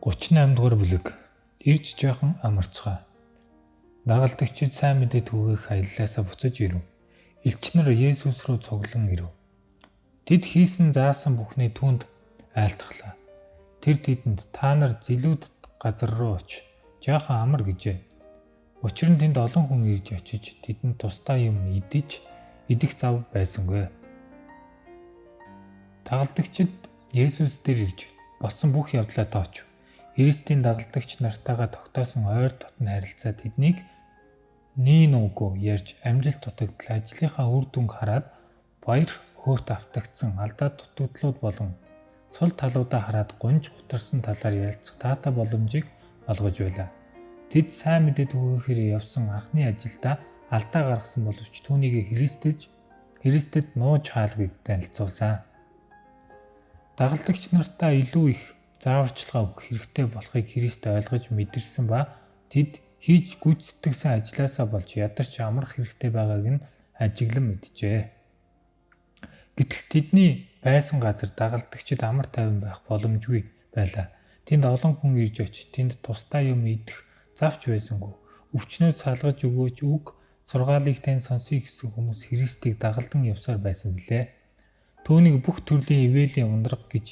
38 дугаар бүлэг. Ирж жоохон амарцгаа. Дагалдагчид сайн мэдээ түгээх аяллаасаа буцаж ирэв. Элчнэр Есүс рүү цуглан ирэв. Тэд хийсэн заасан бүхний түүнд айлтглаа. Тэр тэдэнд та нар зилүүд газар руу оч. Жоохон амар гэжээ. Учир нь тэнд олон хүн ирж очиж тэдэнд тусдаа юм идэх зав байсангүй. Дагалдагчид Есүс дээр ирж болсон бүх явдлаа тооч. Христийн дагалдагч нартайгаа тогтоосон ойр дотн харилцаа тэднийг нийн үгүй ярьж амжилт дутагдал ажлынхаа үр дүнг хараад баяр хөөрт автагдсан алдаа дутагдлууд болон сул талуудаа хараад гунж гутарсан талаар ярилцах таатай боломжийг олгож байлаа. Тэд сайн мэдээ түгээхээр явсан анхны ажилдаа алдаа гаргасан боловч түүнийг Христэд нууж хаалгыг танилцуулсан. Дагалдагч нартаа илүү их зааварчилгаа өгөх хэрэгтэй болохыг Христ ойлгож мэдэрсэн ба тэд хийж гүйцэтгсэн ажлаасаа болж ядарч амрах хэрэгтэй байгааг нь ажиглан мэджээ. Гэтэл тэдний байсан газар дагалдагчид амар тайван байх боломжгүй байлаа. Тэнд олон хүн ирж очиж тэнд тусдаа юм идэх завч байсангүй. Өвчнөө салгаж өгөөч үг сургаалыг тань сонсъё гэсэн хүмүүс Христийг дагалдан явсаар байсан билээ. Түүнийг бүх төрлийн ивэлийн ундраг гэж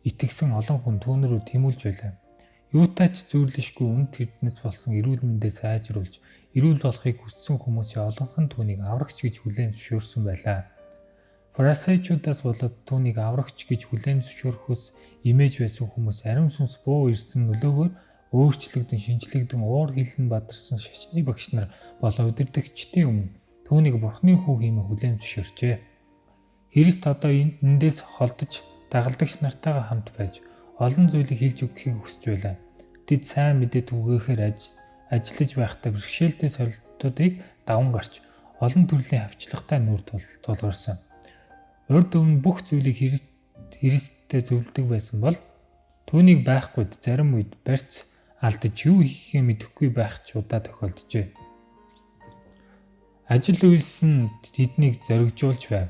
итгэсэн олон хүн түүн рүү тэмүүлж байлаа. Юутай ч зүйрлэшгүй үнд эрдэнэс болсон эрүүл мэндээ сайжруулж, эрүүл болохыг хүссэн хүмүүсийн олонх нь түүнийг аврагч гэж хүлээн зөвшөөрсөн байлаа. Фарисеучудаас болоод түүнийг аврагч гэж хүлээн зөвшөөрөхөөс имэж байсан хүмүүс ариун сүнс буу ирсэн нөлөөгөөр өөрчлөгдөн шинжлэгдэн уур хилэн бадарсан шашны багш нар болон удирдагчдын өмнө түүнийг Бурхны хүү хэмээн хүлээн зөвшөөрчээ. Христ одоо эндээс холдож дагалдагч нартайгаа хамт байж олон зүйлийг хэлж өгөхийг хүсэж байлаа. Тэд сайн мэдээ түгээхээр ажиллаж байхдаа бэрхшээлтэй сорилтуудыг даван гарч олон төрлийн хавчлагтай нүр тулгарсан. Урд өмнө бүх зүйлийг Христтэй зөвлөдөг байсан бол түүнийг байхгүйд зарим үед барьц алдаж юу хийхээ мэдэхгүй байх ч удаа тохиолджээ. Ажил үйлс нь тэднийг зоригжуулж байв.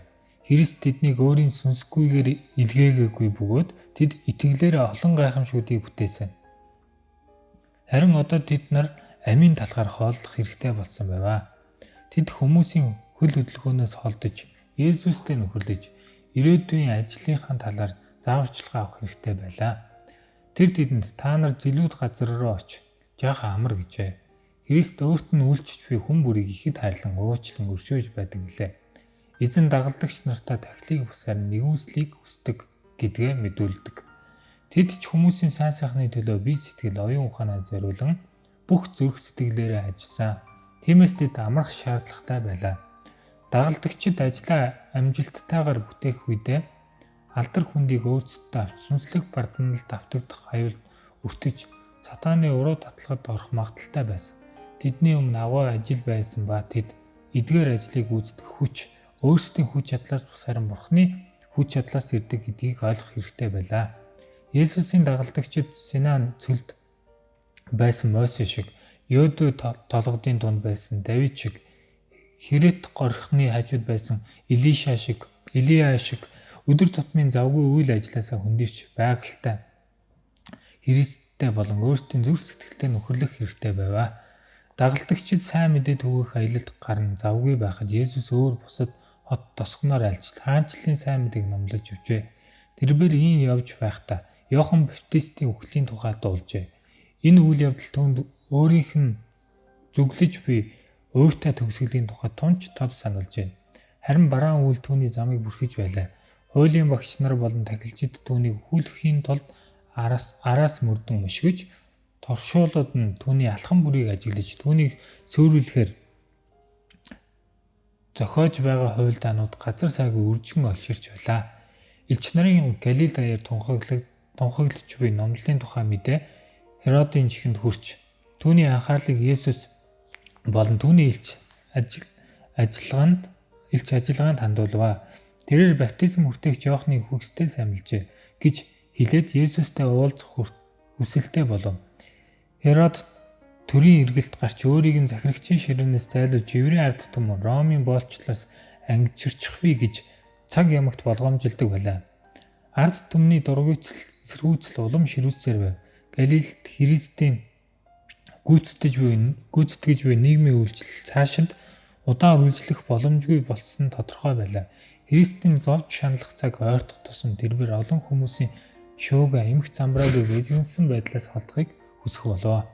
Христ тэднийг өөрийн сүнсгүйгээр илгээгээгүй бөгөөд тэд итгэлээр олон гайхамшгуудыг бүтээсэн. Харин одоо тэд нар амийн талаар хооллох хэрэгтэй болсон байв. Тэд хүмүүсийн хөл хөдөлгөөнөөс холдож Есүстэй нөхөрлөж ирээдүйн ажлынхаа талаар зааварчилгаа авах хэрэгтэй байлаа. Тэр тэдэнд та нар зилүүд газар руу оч. Жаахан амар гэжээ. Христ өөрт нь үйлчж буй хүн бүрийг ихэд хайрлан уучлан өршөөж байдаг билээ. Эзэн дагалдагч нартаа тахлыг бусаар нэгүслийг хүсдэг гэдгээ мэдүүлдэг. Тэд ч хүмүүсийн сайн сайхны төлөө бие сэтгэл оюун ухаанаа зориулан бүх зүрх сэтгэлээрээ ажилласан. Тиймээс тэд амрах шаардлагатай байлаа. Дагалдагчид ажлаа амжилттайгаар бүтээх үедээ алдар хүндийг өөрсдөд авч сүнслэг бардамналд автагдах аюулд өртөж сатааны уруу татлагад орох магадaltaй байсан. Тэдний өмнө аваа ажил байсан ба тэд эдгээр ажлыг үүсгэх хүч өөрсдийн хүч чадлаас бус харин Бурхны хүч чадлаас ирдэг гэдгийг ойлгох хэрэгтэй байлаа. Есүсийн дагалдагчид Синай цөлд байсан Мосе шиг, Йодо толгодын дунд байсан Давид шиг, Хэрэт горхны хажууд байсан Илия шиг өдөр тутмын завгүй үйл ажилласаа хөндөрч байгальтай Христтэй болон өөрсдийн зүрх сэтгэлтэй нөхөрлөх хэрэгтэй байв. Дагалдагчид сайн мэдээ түгээх аялалд гарна завгүй байхад Есүс өөр бусад хот тосгоноор альж хаанчлалын сайн мэдээг номлож явжээ. Тэрээр ийм явж байхдаа Иохан Баптистийн үхлийн тухай дуулжээ. Энэ үйл явдал түүнд өөрийнх нь зүглэж буй уйвтай төгсгөлийн тухай тунч тод сануулжээ. Харин бараан үйл түүний замыг бүрхэж байлаа. Хуулийн багш нар болон тахилчид түүнийг өхүүлэхийн тулд араас мөрдөн мөшгөж, торшуулууд нь түүний алхан бүрийг ажиглаж түүнийг сөөрүүлэхээр зохиож байгаа хууль даанууд газар сайгүй үржин олширч байлаа. Элч нарын Галил даяар тунхаглаж буй номлолын тухай мэдээ Херодын чихэнд хүрч түүний анхаарлыг Есүс болон түүний элч ажиллагаанд хандуулва. Тэрээр баптизм хүртээгч Иохны үхэгсдээ самилжээ гэж хэлээд Есүстэй уулзах хүсэлтэй болов. Херод төрийн эргэлт гарч өөрийг нь захирагчийн ширээнээс зайлуулж Живрийн ард түмэн Ромын боолчлоос ангижирчихвээ гэж цаг ямагт болгоомжилдог байлаа. Ард түмний дургүйцэл эсэргүүцэл улам ширүүцсээр байв. Галилд Христийн гүйцэтгэж буй нийгмийн үйлчлэл цаашид удаан үргэлжлэх боломжгүй болсон тодорхой байлаа. Христийн зовж шаналх цаг ойртох тусам тэрбээр олон хүмүүсийн шууга эмх замбраагүй эзэмсэн байдлаас холдохыг хүсэх болов.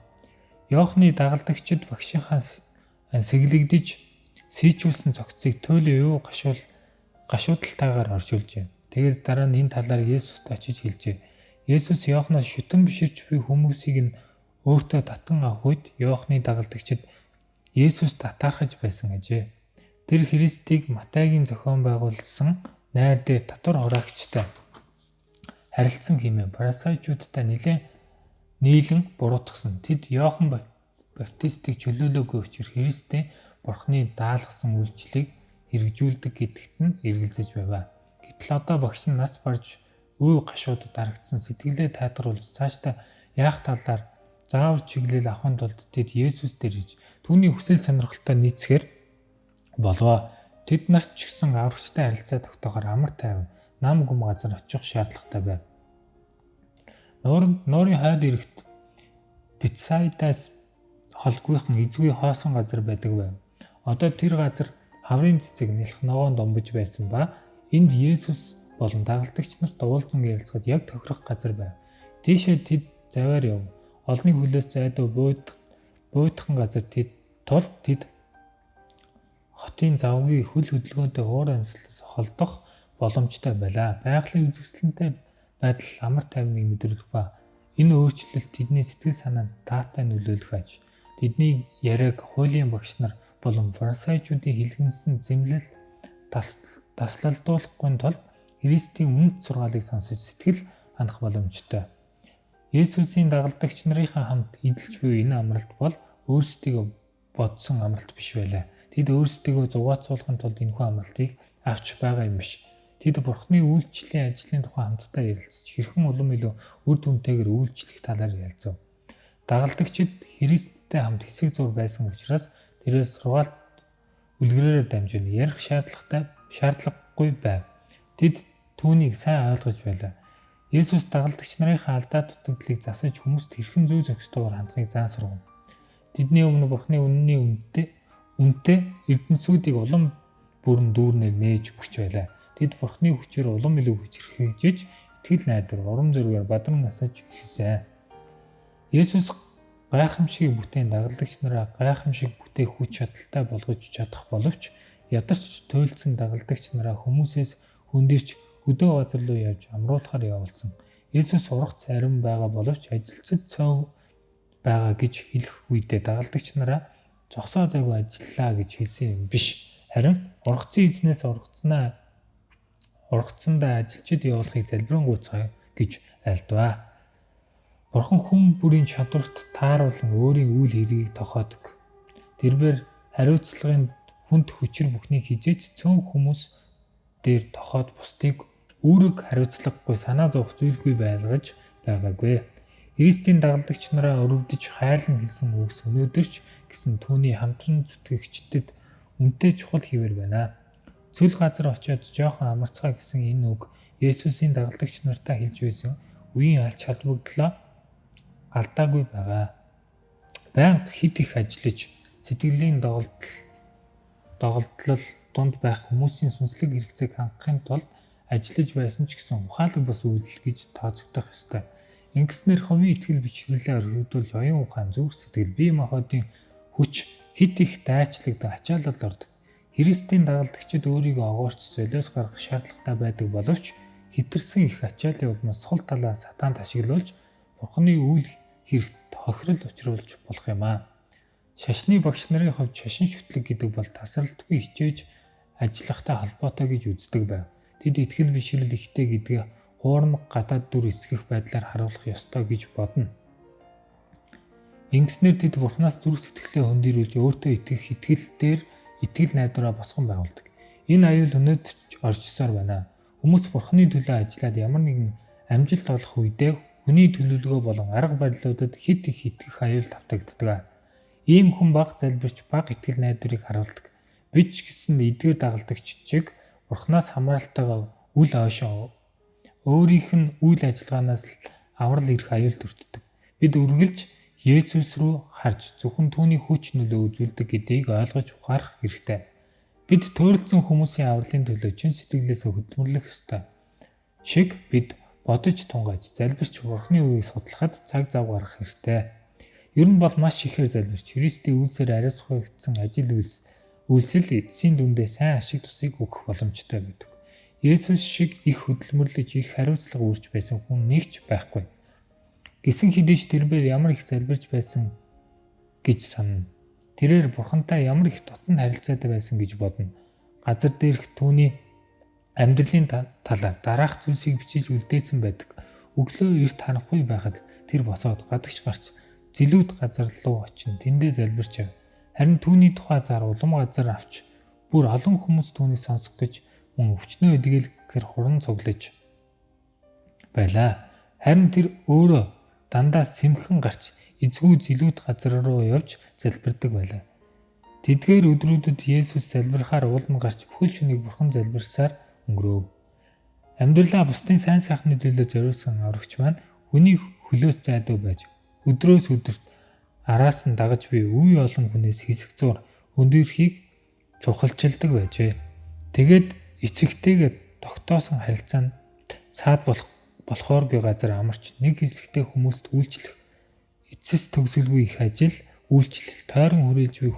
Иохны дагалдагчид багшийнхаас сэглэгдэж сийчүүлсэн цогцыг туйлын юу гашуудалтайгаар оршуулжээ. Тэгээд дараа нь энэ талаар Есүст очиж хэлжээ. Есүс Иохноос шүтэн биширч буй хүмүүсийг нь өөртөө татан авах үед Иохны дагалдагчид Есүст татаархаж байсан гэжээ. Тэр Христийг Матайгийн зохион байгуулсан найр дээр татвар хураагчтай харилцсан хэмээн фарисеучудтай нийлэн буруутгасан. Тэд Иохан Баптистыг чөлөөлөөгүй учраас Христийн Бурхны даалгасан үйлчлэгийг хэрэгжүүлдэг гэдэгт нь эргэлзэж байв. Гэтэл одоо багш нь нас барж үе гашуудад дарагдсан сэтгэлээ тайлгаруулж цаашдаа яах талаар заавар чиглэл авахын тулд тэд Есүс дээр иж түүний хүсэл сонирхолтой нийцэхээр болов. Тэд нарт ч гэсэн аврагчтай харилцаа тогтоохоор амар тайван нам гүм газар очих шаардлагатай байв. Нуурын хойд эрэгт Бетсайдаас холгүйхан эзгүй хоосон газар байдаг байв. Одоо тэр газар хаврын цэцэг нэлэх ногоон домбож байсан ба энд Есүс болон дагалдагч нарт уулзсан ярилцахад яг тохирох газар байв. Тийшээ тэд заваар яв. Олны хүлээс зайдуу буйдхан газар тэд хотын завгүй хөл хөдөлгөөнтэй уур амьсгалаас холдох боломжтой байлаа. Байгалийн үзэсгэлэнтэй байдал амар тайвныг мэдрүүлэх ба энэ өөрчлөлт тэдний сэтгэл санаанд таатай нөлөөлөх аж. Тэдний яриаг хуулийн багш нар болон фарисеучуудын хэлгэнсэн зэмлэл таслалдуулахгүй тулд Христийн үнэт сургаалыг сонсож сэтгэл ханах боломжтой. Есүсийн дагалдагч нарынхаа хамт эдэлж буй энэ амралт бол өөрсдийгөө бодсон амралт биш байлаа. Тэд өөрсдийгөө зугаацуулахын тулд энэхүү амралтыг авч байгаа юм биш. Тэд Бурхны үйлчлэлийн ажлын тухай хамтдаа ярилцаж хэрхэн улам илүү үр дүнтэйгээр үйлчлэх талаар ярилцав. Дагалдагчид Христтэй хамт хэсэг зур байсан учраас тэрээс сургаалт үлгэрээр дамжин ярих шаардлагагүй байв. Тэд түүнийг сайн ойлгож байлаа. Есүс дагалдагч нарынхаа алдаа дутагдлыг засаж хүмүүст хэрхэн зүй зохистойгоор хандахыг заан сургав. Тэдний өмнө Бурхны үнэтэй эрдэнэсүүдийг улам бүрэн дүүрнээр нээж өгч байлаа. Тэд Бурхны хүчээр улам илүү хүчрхэгжиж итгэл найдвар, урам зоригоор бадран насаж эхэлсэн. Есүс гайхамшиг бүтээн дагалдагч нараа гайхамшиг бүтээх хүч чадалтай болгож чадах боловч ядарч туйлдсан дагалдагч нараа хүмүүсээс хөндөрч хөдөө газар руу явж амруулахаар явуулсан. Есүс ургац арим байгаа боловч ажилчид цов байгаа гэж хэлэх үедээ дагалдагч нараа зогсоо зайгүй ажиллаа гэж хэлсэн юм биш. Харин ургацын эзнээс ургацсандаа ажилчид явуулахыг залбирanгуйцгаа гэж айлдваа. Бурхан хүн бүрийн чадварт тааруулан өөрийн үйл хэргийг тохиодог. Тэрээр хариуцлагын хүнд хүчир бүхнийг хизээч цөөн хүмүүс дээр тохиод бусдыг үүрэг хариуцлагагүй санаа зовох зүйлгүй байлгаж байгаагүй. Христийн дагалдагч нараа өрөвдөж хайрлан хэлсэн үгс өнөөдөр ч гэсэн түүний хамтран зүтгэгчдэд үнэтэй чухал хэвээр байна. Цөл газар очиод жоохон амарцгаа гэсэн энэ үг Есүсийн дагалдагч нартаа хэлж байсан үеийн алч халдвагдлаа алдаагүй байгаа. Байнга хит их ажиллаж сэтгэлийн доголдлол дунд байх хүмүүсийн сүнслэг хэрэгцээг хангахын тулд ажиллаж байсан ч гэсэн ухаалаг бус үйлдэл гэж тооцогдох ёстой. Ингэснээр хувийн итгэл бичвэрлэлээ өргөдүүлж оюун ухаан, зүрх сэтгэл, бие махбодын хүч хит их дайчлагдсан ачаалал ордог. Христийн дагалдагчид өөрийгөө огоорч золиос гаргах шаардлагатай байдаг боловч хэтэрсэн их ачааллын улмаас сул талаа сатаанд ашиглуулж Бурхны үйл хэрэгт хохирол учруулж болох юм аа. Шашны багш нарын хувьд шашин шүтлэг гэдэг бол тасралтгүй хичээж ажиллахтай холбоотой гэж үздэг байв. Тэд итгэл бишрэл ихтэй гэдгээ хуурмаг гадаад дүр эсгэх байдлаар харуулах ёстой гэж бодно. Ингэснээр тэд Бурханаас зүрх сэтгэлээ хөндөрүүлж өөртөө итгэх итгэл дээр итгэл найдвараа босгон байгуулдаг. Энэ аюул өнөөдөр ч оржсоор байна. Хүмүүс Бурханы төлөө ажиллаад ямар нэгэн амжилт олох үедээ хүний төлөвлөгөө болон арга барилуудад хит их итгэх аюул давтагддаг. Ийм хүн бага залбирч бага итгэл найдварыг харуулдаг. Бид ч гэсэн эдгээр дагалдагч чиг Бурханаас хамааралтайгаа үл ойшоо өөрийнх нь үйл ажиллагаанаас л аврал ирэх аюул төртдөг. Бид үргэлж Есүс рүү харж зөвхөн түүний хүч нөлөө үзүүлдэг гэдгийг ойлгож ухаарах хэрэгтэй. Бид туйлдсан хүмүүсийн авралын төлөө чин сэтгэлээсээ хөдөлмөрлөх ёстой. Шиг бид бодож тунгааж залбирч Бурхны үгийг судлахад цаг зав гаргах хэрэгтэй. Ер нь бол маш ихээр залбирч Христийн үлсээр ариусгагдсан үйлсэл эцсийн дүндээ сайн ашиг тусыг өгөх боломжтой байдаг. Есүс шиг их хөдөлмөрлөж их хариуцлага үүрч байсан хүн нэгч байхгүй. Гисэн хідэж тэрээр ямар их залбирч байсан гэж санана. Тэрээр Бурхантай ямар их дотн харилцаатай байсан гэж бодно. Газар дээрх түүний амьдралын талаар дараах зүйлсийг бичиж үлдээсэн байдаг. Өглөө эрт харанхуй байхад тэр босоод гадагш гарч зилүүд газар руу очино. Тэндээ залбирч яв. Харин түүний тухай зар улам газар авч бүр олон хүмүүс түүнийг сонсгож мөн өвчнөө эдгэлэхээр хуран цуглаж байлаа. Харин тэр өөрөө дандаа сэмхэн гарч эзгүй зилүүд газар руу явж залбирдаг байлаа. Тэдгээр өдрүүдэд Есүс залбирахаар уулна гарч бүхэл шөнийг Бурхан залбирсаар өнгөрөв. Амьдралаа бусдын сайн сайхны төлөө зориулсан аврагч маань хүний хөлөөс зайдуу байж өдрөөс өдөрт араас нь дагаж буй үе олон хүнээс хэсэг зур өндөрхийг цухалчилдаг байжээ. Тэгээд эцэгтэйгээ тогтоосон харилцаанд саад болохооргүй газар амарч нэг хэсэгтэй хүмүүст үйлчлэх эцэс төгсөлгүй их ажил үйлчлэл тойрон хүрээлж буй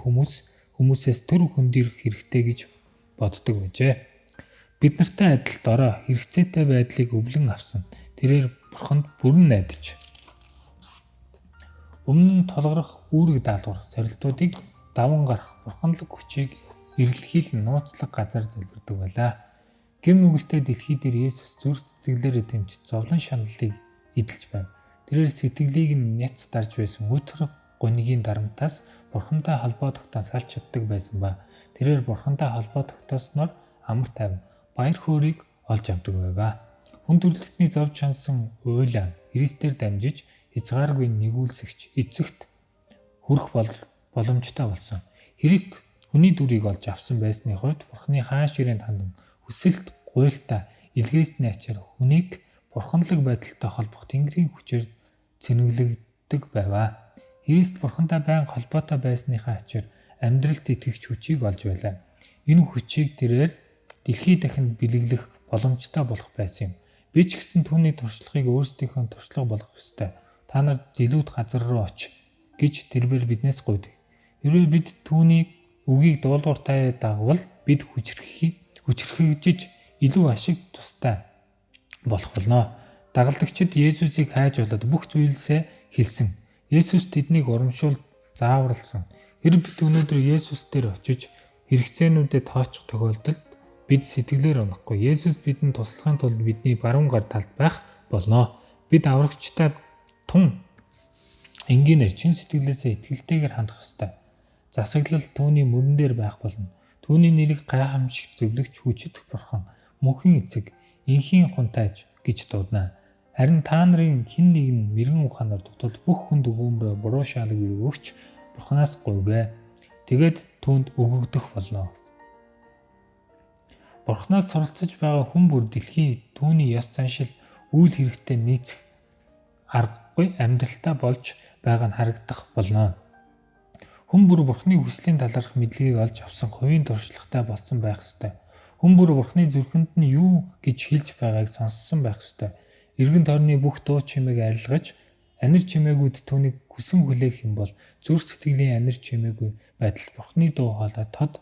хүмүүсээс төр хөндөрөх хэрэгтэй гэж боддог байжээ. Бид нартай адил дорой хэрэгцээтэй байдлыг өвлөн авсан. Тэрээр Бурханд бүрэн найдаж өмнө нь толгорох үүрэг даалгавар сорилтуудыг даван гарах бурханлаг хүчийг эргэлхийлэн нууцлах газар залбирдаг байлаа. Гэм нүгэлтэй дэлхий дээр Есүс зүрх сэтгэлээрээ тэмцэж зовлон шаналлыг эдэлж байв. Тэрээр сэтгэлийг нь няц дарж байсан өтөр гонигийн дарамтаас Бурхантай холбоо тогтоос салж чаддаг байсан ба тэрээр Бурхантай холбоо тогтоосноор амар тайван баяр хөөргийг олж авдаг байв. Хүн төрлөختний зовж шансан уйлаа Христээр дамжиж хязгааргүй нэгүүлсэгч эцэгт хүрэх боломжтой болсон. Христ хүний дүрийг олж авсан байсны хувьд Бурханы хаан ширээнд хандан хүсэлт гуйлтаа илгээсний ачаар хүнийг бурханлаг байдалтай холбох Тэнгэрийн хүчээр цэнэглэгддэг байв. Христ Бурхантай байнга холбоотой байсныхаа ачаар амьдралд итгэгч хүчийг олж байлаа. Энэ хүчийг тэрээр дэлхий дахинд бэлэглэх боломжтой болох байсан юм. Би ч гэсэн түүний туршлагыг өөрсдийнхөө туршлага болгох ёстой. Та нар зилүүд газар руу оч гэж тэрээр биднээс гуйдаг. Хэрвээ бид түүний үгийг дуулууртай дагвал бид хүчрхэгжиж илүү ашиг тустай болох болно. Дагалдагчид Есүсийг хайж болоод бүх зүйлсээ хэлсэн. Есүс тэднийг урамшуул зааварлсан. Хэрэг бид өнөөдөр Есүс дээр очиж хэрэгцээнүүдэд тооцох тохиолдолд бид сэтгэлээр унахгүй. Есүс бидэнд туслахын тулд бидний баруун гар талд байх болно. Бид аврагчдад тун энгийнээр чин сэтгэлээсээ итгэлтэйгээр хандах ёстой. Засаглал түүний мөрөн дээр байх болно. Түүний нэрийг гайхамшигт зөвлөгч хүчит Бурхан, мөнхийн эцэг, инхийн хунтайж гэж дуудана. Харин та нарын хэн нэг нь мэрэгэн ухаанаар дутвал бүх хүнд өгөөмрөө буруу шаалыг өгч Бурханаас гуйгэ. Тэгээд түүнд өгөгдөх болно. Бурханаас суралцж байгаа хүн бүр дэлхий түүний ёс заншил үйл хэрэгтээ нийцэх аргагүй амьдралтаа болж байгаа нь харагдах болно. Хүн бүр Бурханы хүслийн талаарх мэдлэгийг олж авсан хувийн туршлагатай болсон байх ёстой. Хүн бүр Бурханы зүрхэнд нь юу гэж хэлж байгааг сонссон байх ёстой. Эргэн тойрны бүх дуу чимээг арилгаж анир чимээгүүд түүнийг хүсэн хүлээх юм бол зүрх сэтгэлийн анир чимээгүй байдал Бурханы дуу хоолой тод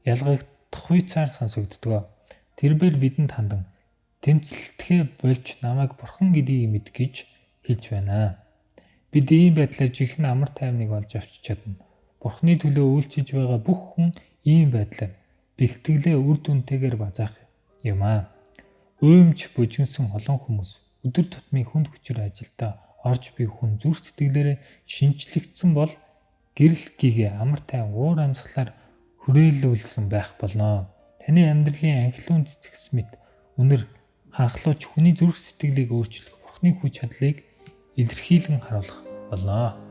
ялгагдах хуйцаар сонсогддог. Тэрээр бидэнд хандан тэмцэлтгэ болж намайг Бурхан гэдгийг мэд гэж хэлж байна. Бид ийм байдлаар жинхэнэ амар тайвныг олж авч чадна. Бурханы төлөө үйлчилж байгаа бүх хүн ийм байдлаар бэлтгэлээ үр дүнтэйгээр базаах юм аа. Уймж бужигнсан олон хүмүүс өдөр тутмын хүнд хүчээр ажилдаа орж буй хүн зүрх сэтгэлээрээ шинжлэгдсэн бол гэрэл гигээ амар тайван уур амьсгалаар хүрээлүүлсэн байх болно. Таны амьдралын анхлын цэцгэс мэт үнэр ханхлууч хүний зүрх сэтгэлийг өөрчлөх Бурханы хүч чадлыг илэрхийлэн харуулах болно.